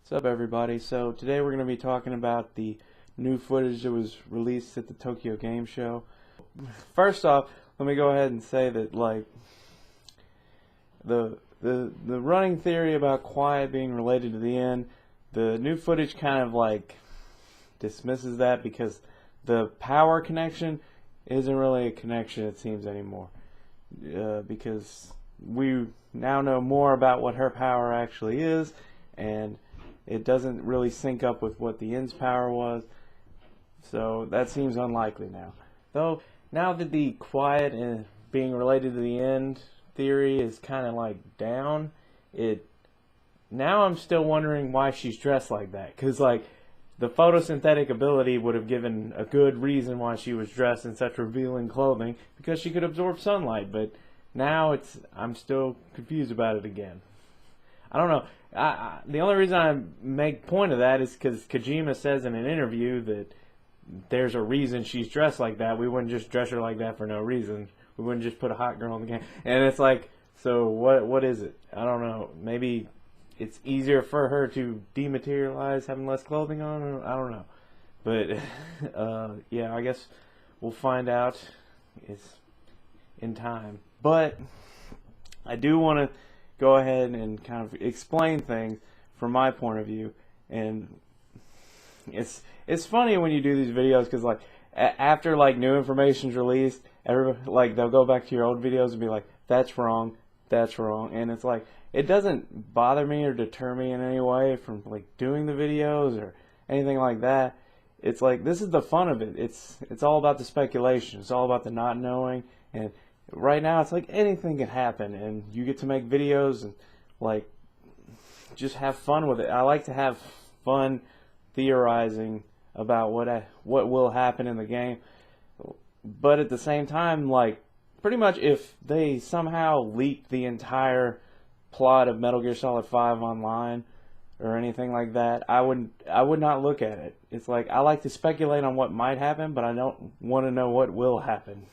What's up, everybody? So today we're going to be talking about the new footage that was released at the Tokyo Game Show. First off, let me go ahead and say that the running theory about Quiet being related to the end, the new footage kind of dismisses that because the power connection isn't really a connection, it seems, anymore. Because we now know more about what her power actually is, and it doesn't really sync up with what the end's power was, so that seems unlikely now. Though, now that the Quiet and being related to the end theory is kind of down, now I'm still wondering why she's dressed like that, because the photosynthetic ability would have given a good reason why she was dressed in such revealing clothing, because she could absorb sunlight, but now I'm still confused about it again. I don't know. The only reason I make point of that is because Kojima says in an interview that there's a reason she's dressed like that. We wouldn't just dress her like that for no reason. We wouldn't just put a hot girl in the game. And it's so what is it? I don't know. Maybe it's easier for her to dematerialize having less clothing on? I don't know. But, yeah, I guess we'll find out in time. But I do want to go ahead and kind of explain things from my point of view, and it's funny when you do these videos because after new information's released, everybody they'll go back to your old videos and be like, that's wrong, and it's it doesn't bother me or deter me in any way from doing the videos or anything like that. It's this is the fun of it. It's all about the speculation. It's all about the not knowing, and right now it's anything can happen, and you get to make videos and just have fun with it. I like to have fun theorizing about what will happen in the game, but at the same time, pretty much if they somehow leak the entire plot of Metal Gear Solid 5 online or anything like that, I would not look at it. It's I like to speculate on what might happen, but I don't want to know what will happen.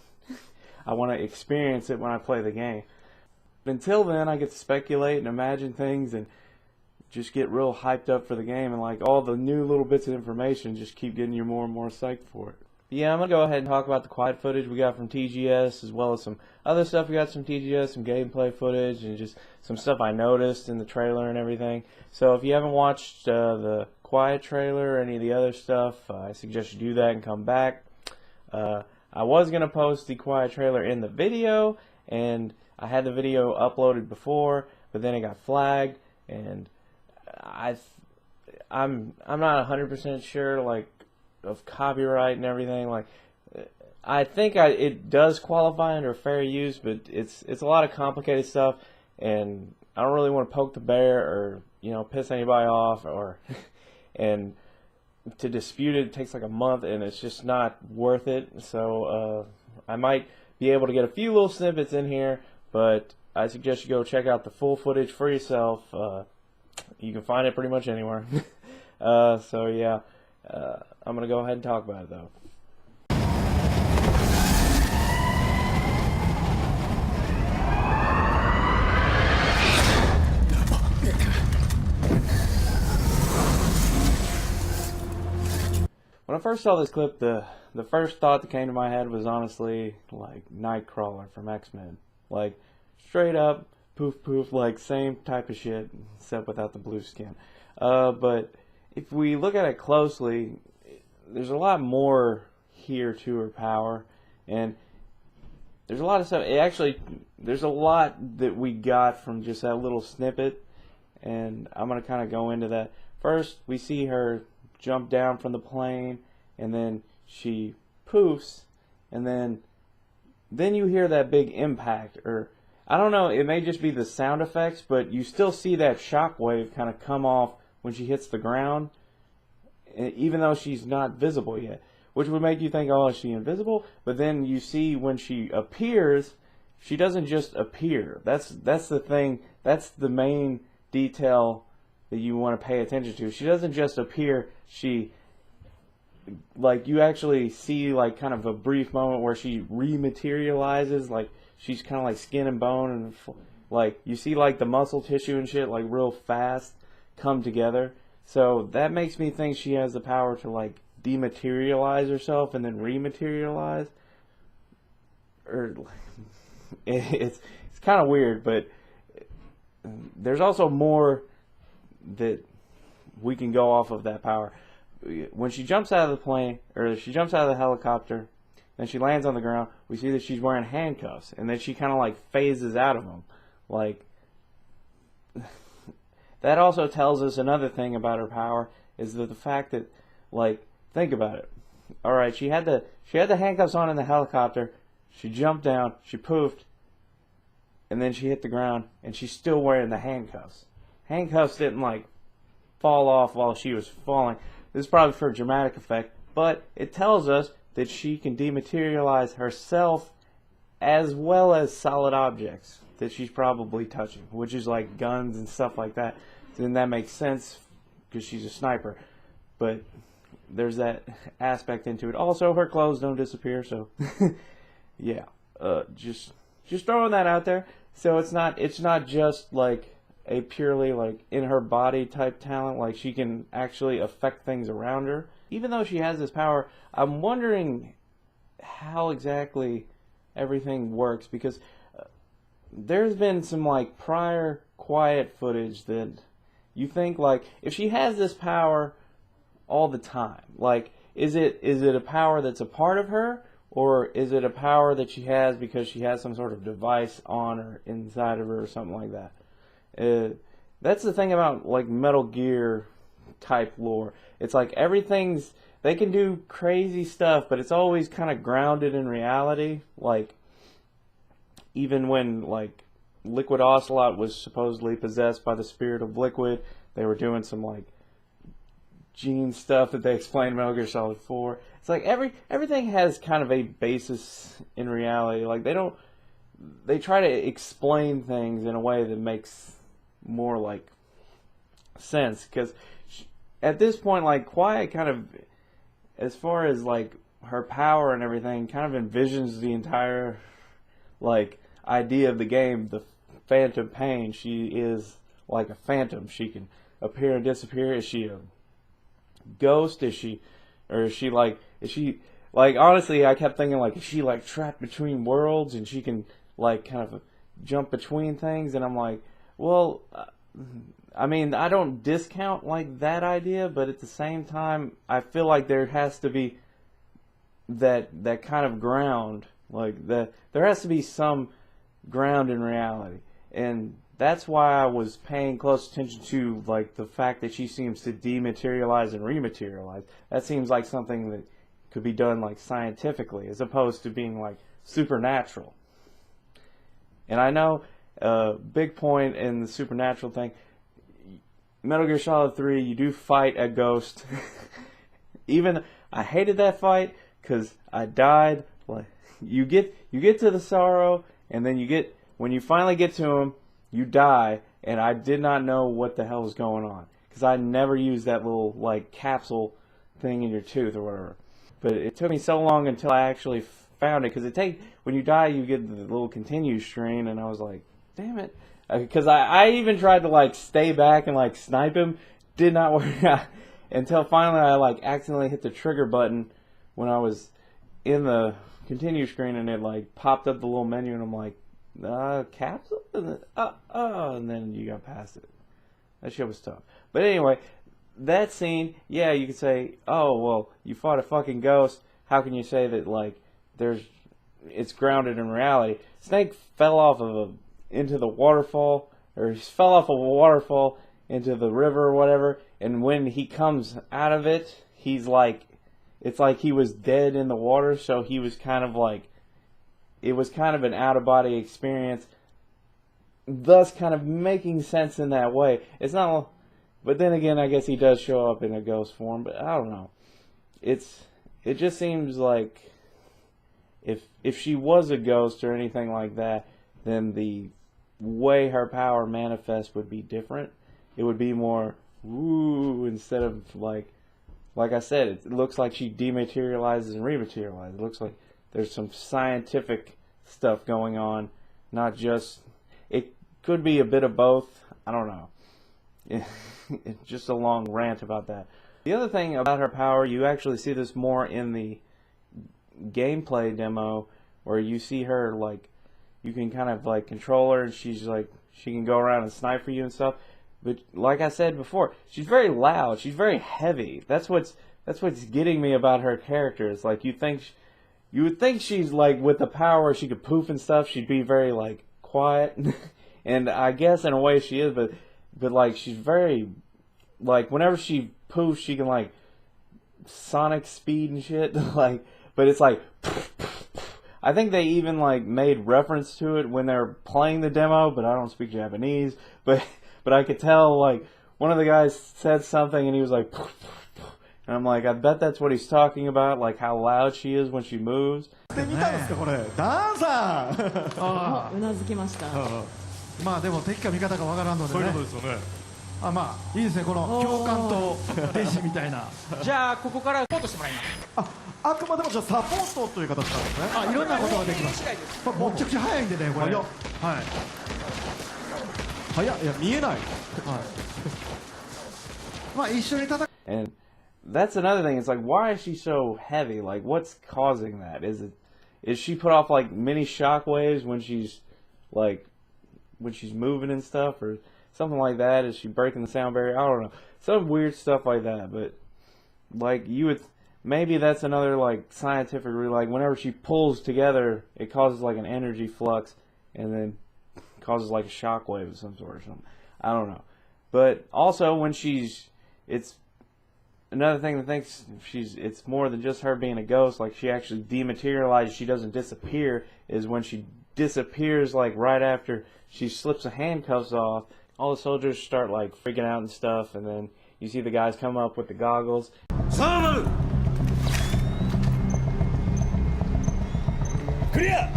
I want to experience it when I play the game. But until then, I get to speculate and imagine things and just get real hyped up for the game, and all the new little bits of information just keep getting you more and more psyched for it. But yeah, I'm going to go ahead and talk about the Quiet footage we got from TGS, as well as some other stuff we got from TGS, some gameplay footage, and just some stuff I noticed in the trailer and everything. So if you haven't watched the Quiet trailer or any of the other stuff, I suggest you do that and come back. I was going to post the Quiet trailer in the video, and I had the video uploaded before, but then it got flagged, and I'm not 100% sure of copyright and everything. I think it does qualify under fair use, but it's a lot of complicated stuff, and I don't really want to poke the bear or piss anybody off and to dispute it takes a month, and it's just not worth it. So I might be able to get a few little snippets in here, but I suggest you go check out the full footage for yourself. You can find it pretty much anywhere. So yeah, I'm gonna go ahead and talk about it though. When I first saw this clip, the first thought that came to my head was honestly Nightcrawler from X-Men. Straight up, poof poof, same type of shit, except without the blue skin. But if we look at it closely, there's a lot more here to her power, and there's a lot of stuff. There's a lot that we got from just that little snippet, and I'm going to kind of go into that. First, we see her jump down from the plane, and then she poofs, and then you hear that big impact, or I don't know, it may just be the sound effects, but you still see that shockwave kind of come off when she hits the ground, even though she's not visible yet, which would make you think, oh, is she invisible? But then you see when she appears, she doesn't just appear. That's the thing, that's the main detail that you want to pay attention to. She doesn't just appear, she you actually see kind of a brief moment where she rematerializes, she's kind of skin and bone, and you see the muscle tissue and shit real fast come together. So that makes me think she has the power to like dematerialize herself and then rematerialize. Or it's kind of weird, but there's also more that we can go off of that power. When she jumps out of the plane, or she jumps out of the helicopter, then she lands on the ground, we see that she's wearing handcuffs, and then she kind of like phases out of them. Like, that also tells us another thing about her power, is that the fact that, like, think about it. Alright, she had the handcuffs on in the helicopter, she jumped down, she poofed, and then she hit the ground, and she's still wearing the handcuffs. Handcuffs didn't, like, fall off while she was falling. This is probably for dramatic effect, but it tells us that she can dematerialize herself as well as solid objects that she's probably touching, which is like guns and stuff like that. Then that makes sense because she's a sniper. But there's that aspect into it. Also, her clothes don't disappear, so yeah. Just throwing that out there. So it's not just like a purely like in her body type talent, like she can actually affect things around her. Even though she has this power, I'm wondering how exactly everything works, because there's been some like prior quiet footage that you think like if she has this power all the time, like is it a power that's a part of her, or is it a power that she has because she has some sort of device on or inside of her or something like that? That's the thing about like Metal Gear type lore. It's like they can do crazy stuff, but it's always kind of grounded in reality. Like even when like Liquid Ocelot was supposedly possessed by the spirit of Liquid, they were doing some like gene stuff that they explained in Metal Gear Solid 4. It's like everything has kind of a basis in reality. Like they try to explain things in a way that makes more like sense, because at this point like Quiet kind of, as far as like her power and everything, kind of envisions the entire like idea of the game, the phantom pain. She is like a phantom. She can appear and disappear. Is she a ghost? Is she like honestly I kept thinking like, is she like trapped between worlds and she can like kind of jump between things? And I'm like, well, I mean, I don't discount like that idea, but at the same time, I feel like there has to be that kind of ground, like there has to be some ground in reality, and that's why I was paying close attention to like the fact that she seems to dematerialize and rematerialize. That seems like something that could be done like scientifically, as opposed to being like supernatural. And I know big point in the supernatural thing, Metal Gear Solid 3, you do fight a ghost. Even I hated that fight because I died. Like you get to the Sorrow, and then when you finally get to him, you die, and I did not know what the hell was going on because I never used that little like capsule thing in your tooth or whatever. But it took me so long until I actually found it, because when you die you get the little continue screen, and I was like, damn it. Because I even tried to like stay back and like snipe him, did not work out until finally I like accidentally hit the trigger button when I was in the continue screen, and it like popped up the little menu, and I'm like, capsule, and then you got past it. That shit was tough. But anyway, that scene, yeah, you could say, oh well, you fought a fucking ghost. How can you say that like it's grounded in reality? Snake fell off into the waterfall, or he fell off of a waterfall into the river or whatever, and when he comes out of it, he's like, it's like he was dead in the water, so he was kind of like, it was kind of an out-of-body experience, thus kind of making sense in that way. It's not, but then again, I guess he does show up in a ghost form, but I don't know. It just seems like if she was a ghost or anything like that, then the way her power manifests would be different. It would be more woo, instead of like I said, it looks like she dematerializes and rematerializes. It looks like there's some scientific stuff going on, not just, it could be a bit of both. I don't know. it's just a long rant about that. The other thing about her power, you actually see this more in the gameplay demo, where you see her, like, you can kind of like control her, and she's like, she can go around and snipe for you and stuff. But like I said before, she's very loud. She's very heavy. That's what's getting me about her character. It's like you would think she's like, with the power she could poof and stuff, she'd be very like quiet, and I guess in a way she is. But like she's very, like, whenever she poofs, she can like sonic speed and shit. Like, but it's like. I think they even like made reference to it when they're playing the demo, but I don't speak Japanese. But I could tell, like, one of the guys said something and he was like, and I'm like, I bet that's what he's talking about, like how loud she is when she moves. で見たんですかこれダンサーあうなずきましたまあでも敵か味方かわからんのでねそういうことですよねあまあいいですねこの共感と弟子みたいなじゃあここからサポートしてもらいますあくまでもじゃあサポートという形なんですねあいろんなことができますこれもっちゃくちゃ早いんでねこれはい早っいや見えないはいまあ一緒に戦う And that's another thing. It's like, why is she so heavy? Like, what's causing that? Is she put off like mini shockwaves when she's moving and stuff, or something like that? Is she breaking the sound barrier? I don't know. Some weird stuff like that. But like maybe that's another like scientific, like whenever she pulls together, it causes like an energy flux, and then causes like a shockwave of some sort or something. I don't know. But also when it's another thing that thinks it's more than just her being a ghost. Like, she actually dematerializes. She doesn't disappear. Is when she disappears, like right after she slips the handcuffs off. All the soldiers start like freaking out and stuff, and then you see the guys come up with the goggles. Clear.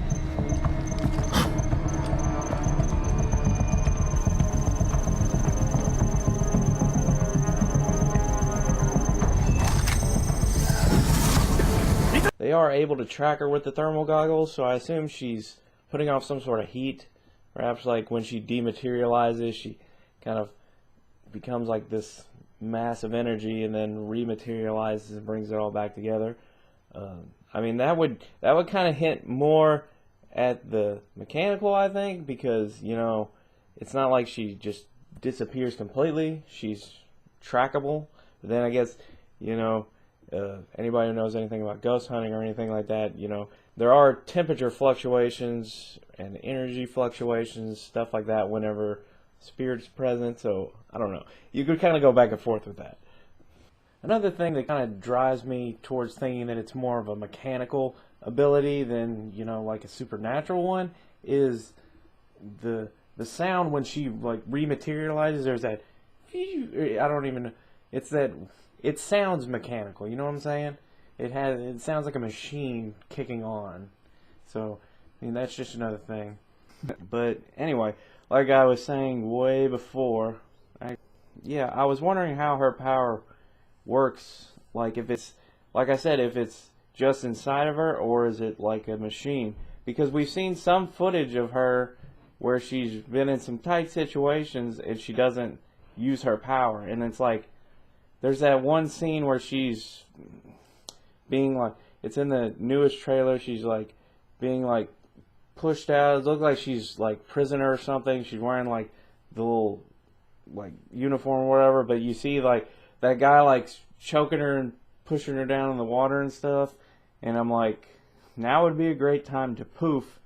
They are able to track her with the thermal goggles, so I assume she's putting off some sort of heat. Perhaps like when she dematerializes, she kind of becomes like this mass of energy and then rematerializes and brings it all back together. I mean, that would kind of hint more at the mechanical, I think, because, you know, it's not like she just disappears completely. She's trackable. But then I guess, you know, anybody who knows anything about ghost hunting or anything like that, you know, there are temperature fluctuations and energy fluctuations, stuff like that, whenever spirit's present. So I don't know. You could kind of go back and forth with that. Another thing that kind of drives me towards thinking that it's more of a mechanical ability than, you know, like a supernatural one is the sound when she like rematerializes. There's that, I don't even know. It's that. It sounds mechanical, you know what I'm saying? It sounds like a machine kicking on. So, I mean, that's just another thing. But anyway, like I was saying way before, I was wondering how her power works. Like, if it's, like I said, if it's just inside of her, or is it like a machine? Because we've seen some footage of her where she's been in some tight situations and she doesn't use her power. And it's like, there's that one scene where she's being like, it's in the newest trailer, she's like being like pushed out. It looks like she's like prisoner or something. She's wearing like the little like uniform or whatever, but you see like that guy like choking her and pushing her down in the water and stuff. And I'm like, now would be a great time to poof.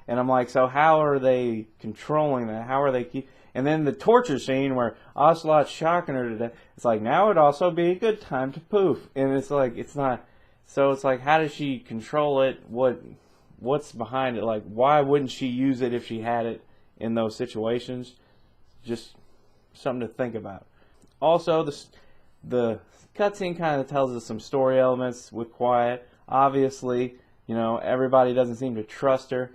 And I'm like, so how are they controlling that? How are they And then the torture scene where Ocelot's shocking her to death, it's like, now would also be a good time to poof. And it's like, it's not, so it's like, how does she control it? What's behind it? Like, why wouldn't she use it if she had it in those situations? Just something to think about. Also, the cutscene kind of tells us some story elements with Quiet. Obviously, you know, everybody doesn't seem to trust her.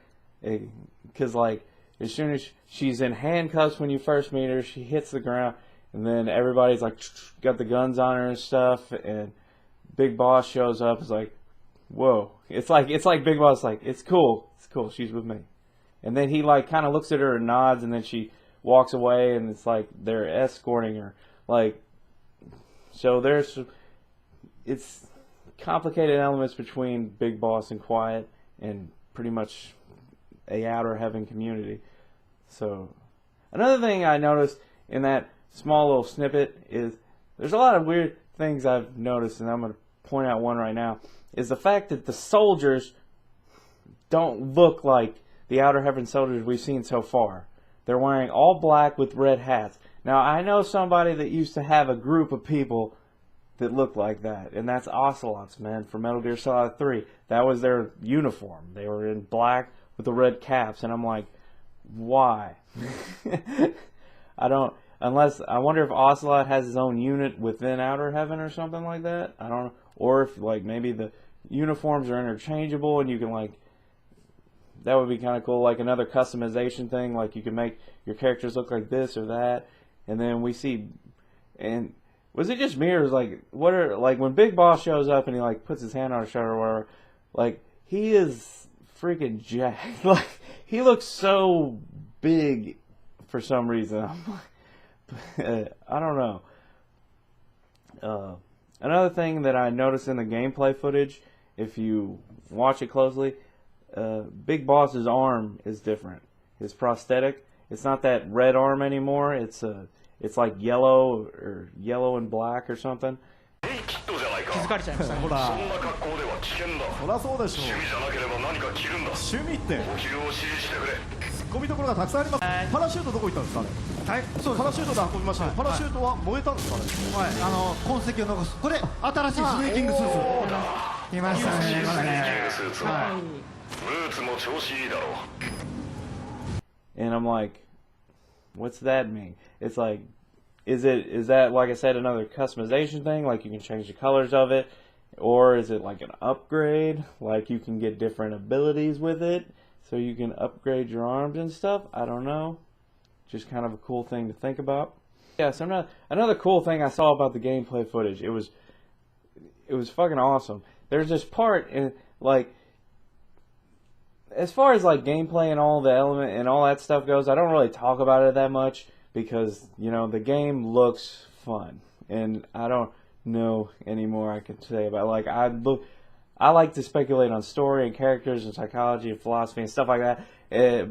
Because, like, as soon as she's in handcuffs when you first meet her, she hits the ground, and then everybody's like got the guns on her and stuff, and Big Boss shows up. It's like, whoa! It's like Big Boss like, it's cool, she's with me. And then he like kind of looks at her and nods, and then she walks away and it's like they're escorting her. Like, so it's complicated elements between Big Boss and Quiet and pretty much a Outer Heaven community. So another thing I noticed in that small little snippet is there's a lot of weird things I've noticed, and I'm going to point out one right now, is the fact that the soldiers don't look like the Outer Heaven soldiers we've seen so far. They're wearing all black with red hats. Now, I know somebody that used to have a group of people that looked like that, and that's Ocelot's men from Metal Gear Solid 3. That was their uniform. They were in black with the red caps, and I'm like, why? I wonder if Ocelot has his own unit within Outer Heaven or something like that. I don't know. Or if, like, maybe the uniforms are interchangeable and you can, like, that would be kind of cool, like another customization thing, like you can make your characters look like this or that. And then we see, and was it just me or was like, like when Big Boss shows up and he like puts his hand on his shoulder or whatever, like he is freaking jacked. Like he looks so big for some reason. I don't know. Another thing that I noticed in the gameplay footage, if you watch it closely, Big Boss's arm is different. His prosthetic, it's not that red arm anymore. It's like yellow and black or something. 気づかれちゃいましたね。ほら、そりゃそうでしょう。趣味って突っ込みどころがたくさんあります。パラシュートどこ行ったんですかね。はい、そうです。パラシュートで運びましたね。パラシュートは燃えたんですかね。はい、痕跡を残す。これ新しいスネーキングスーツ。来ましたね。これね。はい。 And I'm like, what's that mean? It's like, is that like I said, another customization thing? Like you can change the colors of it, or is it like an upgrade? Like you can get different abilities with it, so you can upgrade your arms and stuff. I don't know. Just kind of a cool thing to think about. Yeah. So another cool thing I saw about the gameplay footage. It was fucking awesome. There's this part in like. As far as like gameplay and all the element and all that stuff goes, I don't really talk about it that much because, you know, the game looks fun and I don't know any more I can say about it. Like I like to speculate on story and characters and psychology and philosophy and stuff like that.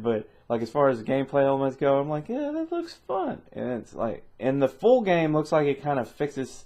But like as far as the gameplay elements go, I'm like, yeah, that looks fun. And it's like, and the full game looks like it kind of fixes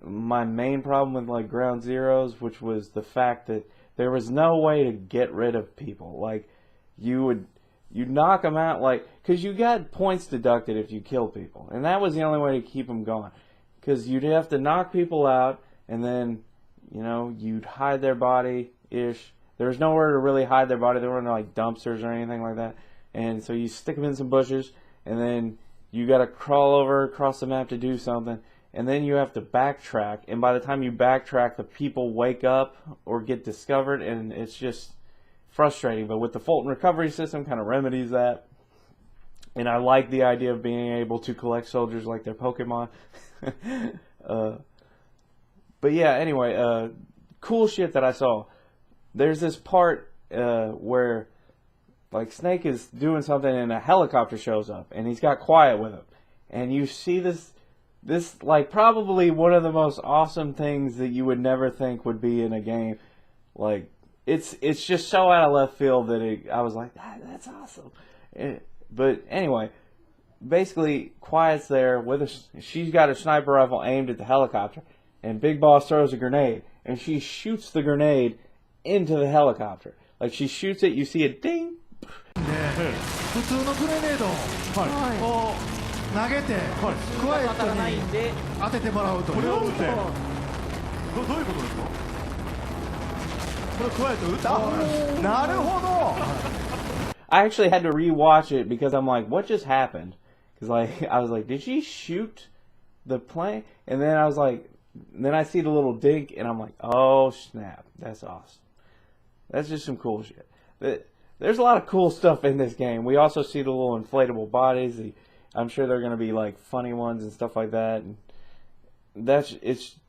my main problem with like Ground Zeroes, which was the fact that there was no way to get rid of people. Like, you'd knock them out, like, because you got points deducted if you kill people. And that was the only way to keep them going. Because you'd have to knock people out, and then, you know, you'd hide their body-ish. There was nowhere to really hide their body. There weren't, like, dumpsters or anything like that. And so you stick them in some bushes, and then you got to crawl over across the map to do something. And then you have to backtrack, and by the time you backtrack, the people wake up or get discovered, and it's just frustrating. But with the Fulton recovery system, kind of remedies that. And I like the idea of being able to collect soldiers like their Pokemon. But yeah, anyway, cool shit that I saw. There's this part where, like, Snake is doing something, and a helicopter shows up, and he's got Quiet with him, and you see this like probably one of the most awesome things that you would never think would be in a game. Like it's just so out of left field that I was like, that's awesome. But anyway, basically Quiet's there with she's got a sniper rifle aimed at the helicopter, and Big Boss throws a grenade, and she shoots the grenade into the helicopter. Like she shoots it, you see it ding. 普通のグレネードを投げて、クワイエットに当ててもらうと。これを撃って。どういうことですか？これクワイエット撃った。なるほど。I actually had to rewatch it because I'm like, what just happened? Because like I was like, did she shoot the plane? And then I was like, then I see the little dink, and I'm like, oh snap, that's awesome. That's just some cool shit. There's a lot of cool stuff in this game. We also see the little inflatable bodies. I'm sure they're going to be like funny ones and stuff like that. And there's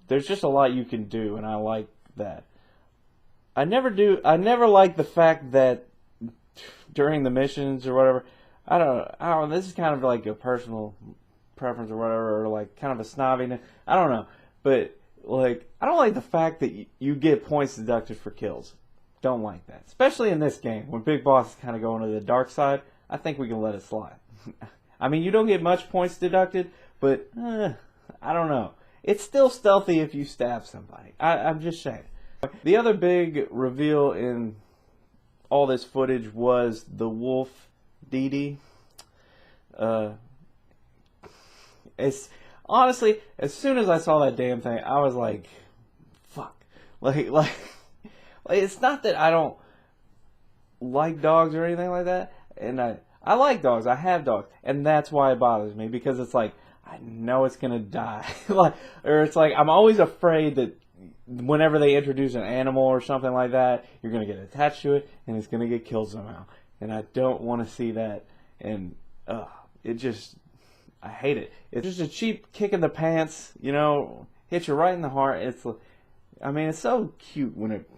just a lot you can do, and I like that. I never like the fact that during the missions or whatever, I don't know. This is kind of like a personal preference or whatever, or like kind of a snobby. I don't know, but like I don't like the fact that you get points deducted for kills. Don't like that, especially in this game when Big Boss is kind of going to the dark side. I think we can let it slide. I mean, you don't get much points deducted, but I don't know. It's still stealthy if you stab somebody. I'm just saying. The other big reveal in all this footage was the wolf Dee. It's honestly, as soon as I saw that damn thing, I was like, "Fuck!" Like, it's not that I don't like dogs or anything like that, and I like dogs. I have dogs, and that's why it bothers me, because it's like I know it's gonna die, or it's like I'm always afraid that whenever they introduce an animal or something like that, you're gonna get attached to it, and it's gonna get killed somehow, and I don't want to see that, and it just. I hate it. It's just a cheap kick in the pants, you know, hit you right in the heart. I mean, it's so cute when it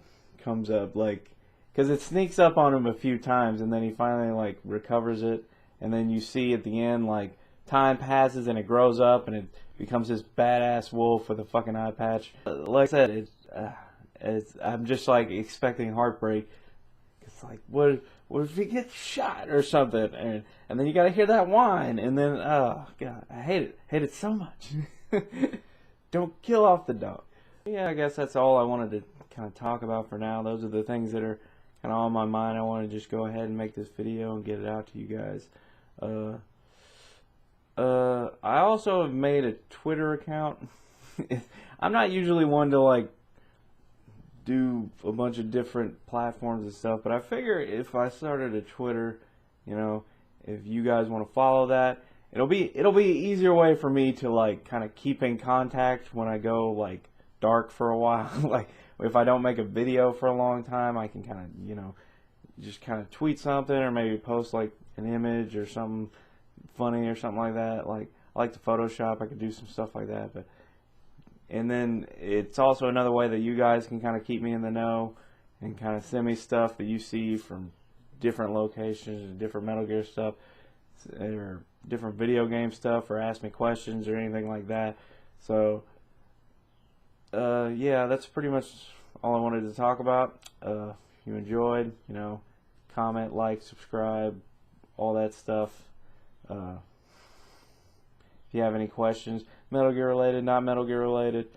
comes up, like, because it sneaks up on him a few times, and then he finally, like, recovers it, and then you see at the end, like, time passes, and it grows up, and it becomes this badass wolf with a fucking eye patch. Like I said, I'm just, like, expecting heartbreak. It's like, what if he gets shot or something? And then you gotta hear that whine, and then, oh, God, I hate it so much. Don't kill off the dog. Yeah, I guess that's all I wanted to kind of talk about for now. Those are the things that are kind of on my mind. I want to just go ahead and make this video and get it out to you guys. I also have made a Twitter account. I'm not usually one to, like, do a bunch of different platforms and stuff, but I figure if I started a Twitter, you know, if you guys want to follow that, it'll be an easier way for me to, like, kind of keep in contact when I go, like, dark for a while. Like, if I don't make a video for a long time, I can kind of, you know, just kind of tweet something, or maybe post, like, an image or something funny or something like that. Like, I like to Photoshop. I could do some stuff like that, but and then it's also another way that you guys can kind of keep me in the know and kind of send me stuff that you see from different locations and different Metal Gear stuff, or different video game stuff, or ask me questions or anything like that. So, yeah, that's pretty much all I wanted to talk about. If you enjoyed, you know, comment, like, subscribe, all that stuff. If you have any questions, Metal Gear related, not Metal Gear related,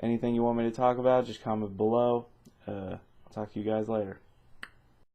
anything you want me to talk about, just comment below. I'll talk to you guys later.